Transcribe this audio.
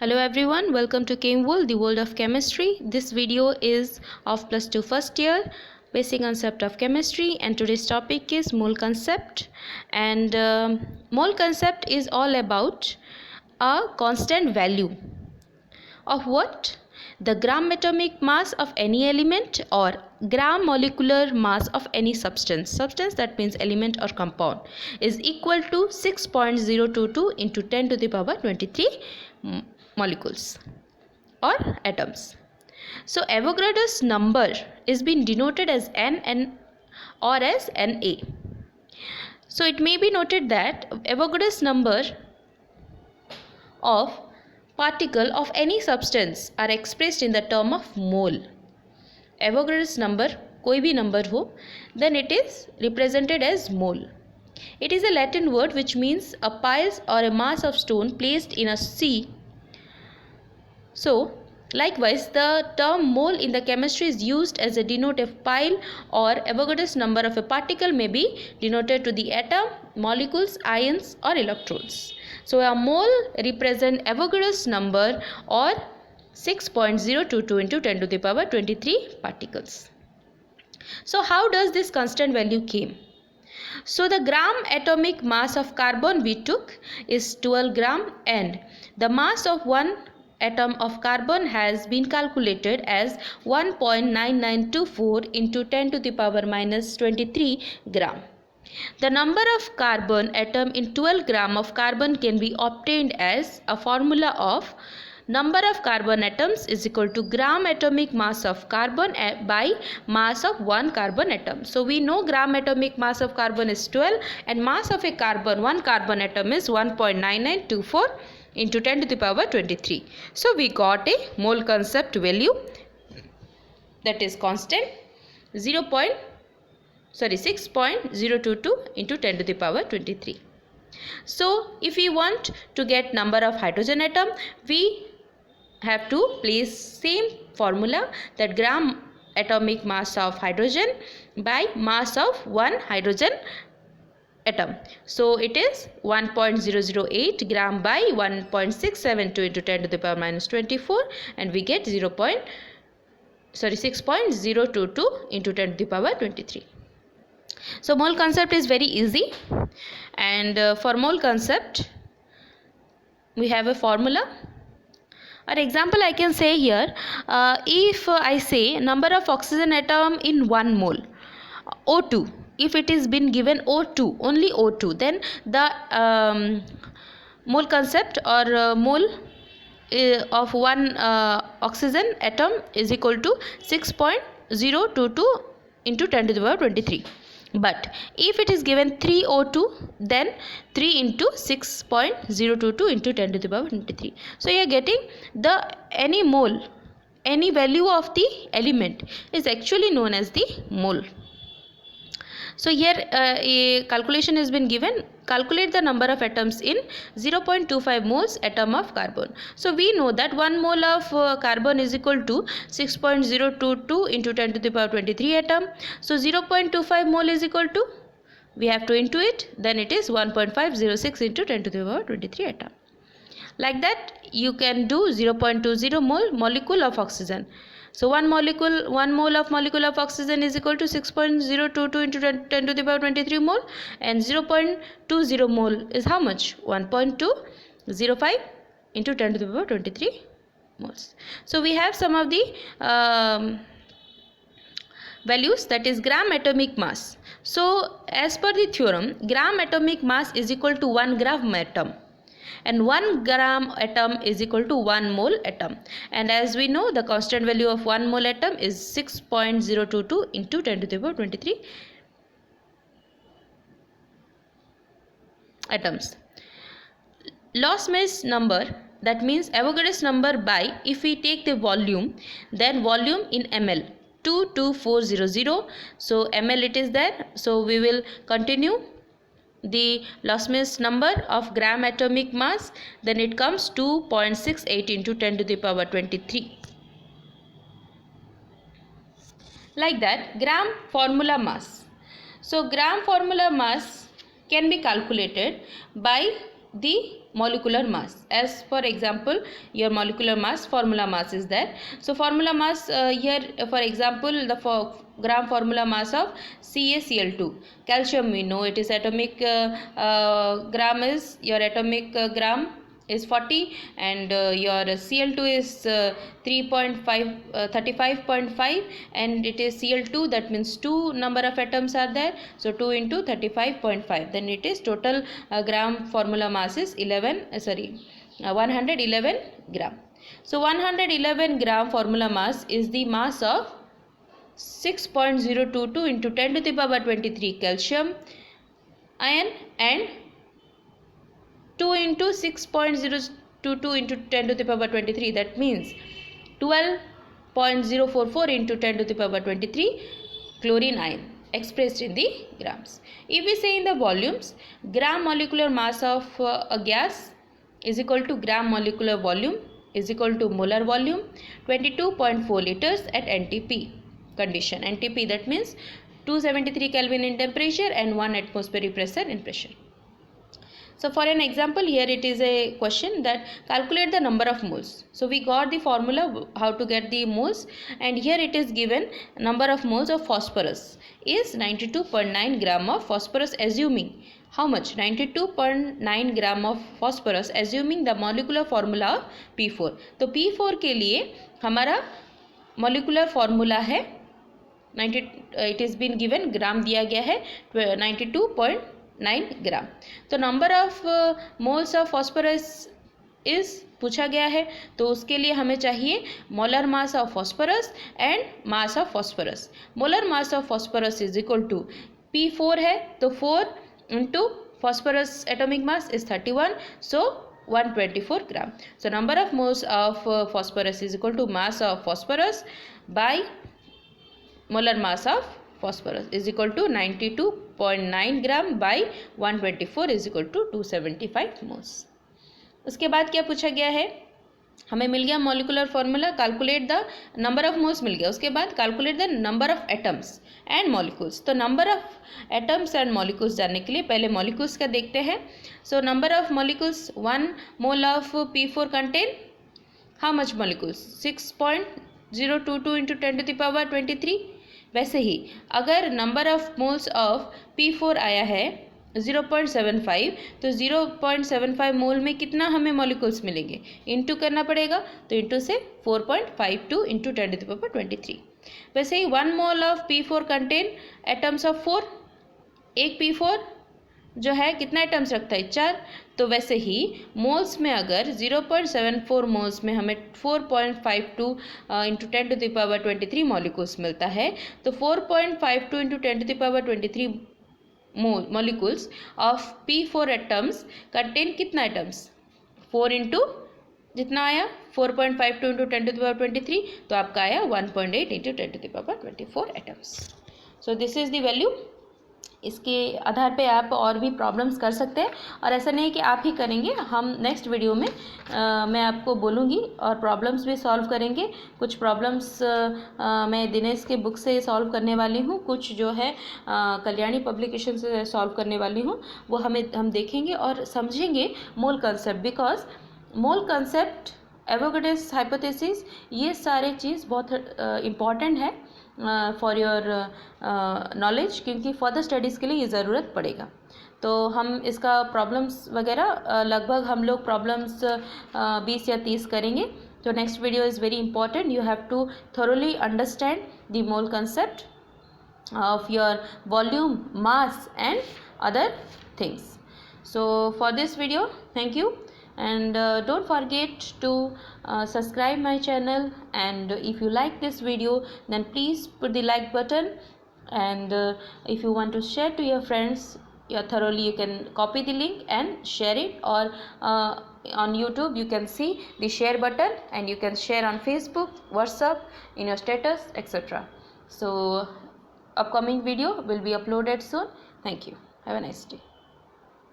Hello everyone, welcome to ChemWorld, the world of chemistry. This video is of +2 first year, basic concept of chemistry, and today's topic is mole concept. And mole concept is all about a constant value of what? The gram atomic mass of any element or gram molecular mass of any substance. Substance, that means element or compound, is equal to 6.022 into 10 to the power 23 molecules or atoms. So Avogadro's number is being denoted as N or as Na. So it may be noted that Avogadro's number of particle of any substance are expressed in the term of mole. Avogadro's number, कोई भी number हो, then it is represented as mole. It is a Latin word which means a pile or a mass of stone placed in a sea. So, likewise, the term mole in the chemistry is used as a denote of pile, or Avogadro's number of a particle may be denoted to the atom, molecules, ions or electrons. So, a mole represents Avogadro's number or 6.022 into 10 to the power 23 particles. So, how does this constant value came? So, the gram atomic mass of carbon we took is 12 gram, and the mass of one atom of carbon has been calculated as 1.9924 into 10 to the power minus 23 gram. The number of carbon atom in 12 gram of carbon can be obtained as a formula of number of carbon atoms is equal to gram atomic mass of carbon by mass of one carbon atom. So we know gram atomic mass of carbon is 12 and mass of a carbon, one carbon atom is 1.9924 into 10 to the power 23. So we got a mole concept value, that is constant 6.022 into 10 to the power 23. So if we want to get number of hydrogen atom, we have to place same formula, that gram atomic mass of hydrogen by mass of one hydrogen atom. So it is 1.008 gram by 1.672 into 10 to the power minus 24, and we get 6.022 into 10 to the power 23. So mole concept is very easy, and for mole concept we have a formula. An example I can say here, if I say number of oxygen atom in 1 mole, O2, if it is been given O2, only O2, then the mole concept or mole of one oxygen atom is equal to 6.022 into 10 to the power 23. But if it is given 3 O2, then 3 into 6.022 into 10 to the power 23. So you are getting the any mole, any value of the element is actually known as the mole. So here a calculation has been given. Calculate the number of atoms in 0.25 moles atom of carbon. So we know that 1 mole of carbon is equal to 6.022 into 10 to the power 23 atom. So 0.25 mole is equal to, we have to into it, then it is 1.506 into 10 to the power 23 atom. Like that you can do 0.20 molecule of oxygen. So 1 mole of molecule of oxygen is equal to 6.022 into 10 to the power 23 mole, and 0.20 mole is how much? 1.205 into 10 to the power 23 moles. So we have some of the values, that is gram atomic mass. So as per the theorem, gram atomic mass is equal to 1 gram atom, and 1 gram atom is equal to 1 mole atom, and as we know the constant value of 1 mole atom is 6.022 into 10 to the power 23 atoms. Lossmass number, that means Avogadro's number by, if we take the volume, then volume in ml 22400, so ml it is there. So we will continue the Lossmass number of gram atomic mass, then it comes 2.68 into 10 to the power 23. Like that, gram formula mass. So gram formula mass can be calculated by the molecular mass. As for example, your molecular mass, formula mass is there. So formula mass here, for example, the gram formula mass of CaCl2. Calcium, we know it is atomic gram is, your atomic gram is 40, and your Cl2 is 35.5, and it is Cl2, that means 2 number of atoms are there, so 2 into 35.5, then it is total gram formula mass is 111 gram. So 111 gram formula mass is the mass of 6.022 into 10 to the power 23 calcium ion, and 2 into 6.022 into 10 to the power 23, that means 12.044 into 10 to the power 23 chlorine ion, expressed in the grams. If we say in the volumes, gram molecular mass of a gas is equal to gram molecular volume is equal to molar volume, 22.4 liters at NTP condition. NTP, that means 273 Kelvin in temperature and 1 atmospheric pressure in pressure. So for an example, here it is a question that calculate the number of moles. So we got the formula how to get the moles, and here it is given number of moles of phosphorus is 92.9 gram of phosphorus, assuming how much, 92.9 gram of phosphorus, assuming the molecular formula of P4. तो P4 के लिए हमारा molecular formula है 90, it is been given, ग्राम दिया गया है 92.9 gram. तो number of moles of phosphorus is पूछा गया है, तो उसके लिए हमें चाहिए molar mass of phosphorus and mass of phosphorus. Molar mass of phosphorus is equal to P4 है, तो 4 into phosphorus atomic mass is 31, so 124 gram. So number of moles of phosphorus is equal to mass of phosphorus by molar mass of phosphorus is equal to 92.9 gram by 124 is equal to 275 moles. उसके बाद क्या पूछा गया है, हमें मिल गया molecular formula, calculate the number of moles मिल गया. उसके बाद calculate the number of atoms and molecules. तो number of atoms and molecules जानने के लिए पहले मॉलिक्यूल्स का देखते हैं. So number of molecules, 1 mole of P4 contain how much molecules, 6.022 into 10 to the power 23. वैसे ही अगर number of moles of P4 आया है 0.75, तो 0.75 मोल में कितना हमें मॉलिक्यूल्स मिलेंगे, इंटू करना पड़ेगा, तो इंटू से 4.52 इंटू 10 टू द पावर 23. वैसे ही 1 mole of P4 contain atoms of 4. एक P4 जो है कितना एटम्स रखता है, 4. तो वैसे ही मोल्स में अगर 0.74 मोल्स में हमें 4.52 into 10 to the power 23 molecules मिलता है, तो 4.52 into 10 to the power 23 molecules of P4 atoms contain कितना एटम्स, 4 इंटू जितना आया 4.52 इंटू 10 टू द पावर 23, तो आपका आया 1.8 into 10 to the power 24 atoms. So this is the value. इसके आधार पे आप और भी प्रॉब्लम्स कर सकते हैं, और ऐसा नहीं कि आप ही करेंगे, हम नेक्स्ट वीडियो में मैं आपको बोलूँगी और प्रॉब्लम्स भी सॉल्व करेंगे. कुछ प्रॉब्लम्स मैं दिनेश के बुक से सॉल्व करने वाली हूँ, कुछ जो है कल्याणी पब्लिकेशन से सॉल्व करने वाली हूँ. वो हम देखेंगे और समझेंगे मोल concept, because mole concept, Avogadro's hypothesis, ये सारे चीज़ बहुत इम्पॉर्टेंट है फॉर योर नॉलेज, क्योंकि फर्दर स्टडीज़ के लिए ये ज़रूरत पड़ेगा. तो हम इसका प्रॉब्लम्स वगैरह लगभग हम लोग प्रॉब्लम्स 20 या 30 करेंगे. तो next video is very important. You have to thoroughly understand the mole concept of your volume, mass and other things. So for this video, thank you, and don't forget to subscribe my channel, and if you like this video then please put the like button, and if you want to share to your friends, thoroughly you can copy the link and share it, or on YouTube you can see the share button and you can share on Facebook, WhatsApp, in your status, etc. So upcoming video will be uploaded soon. Thank you. Have a nice day.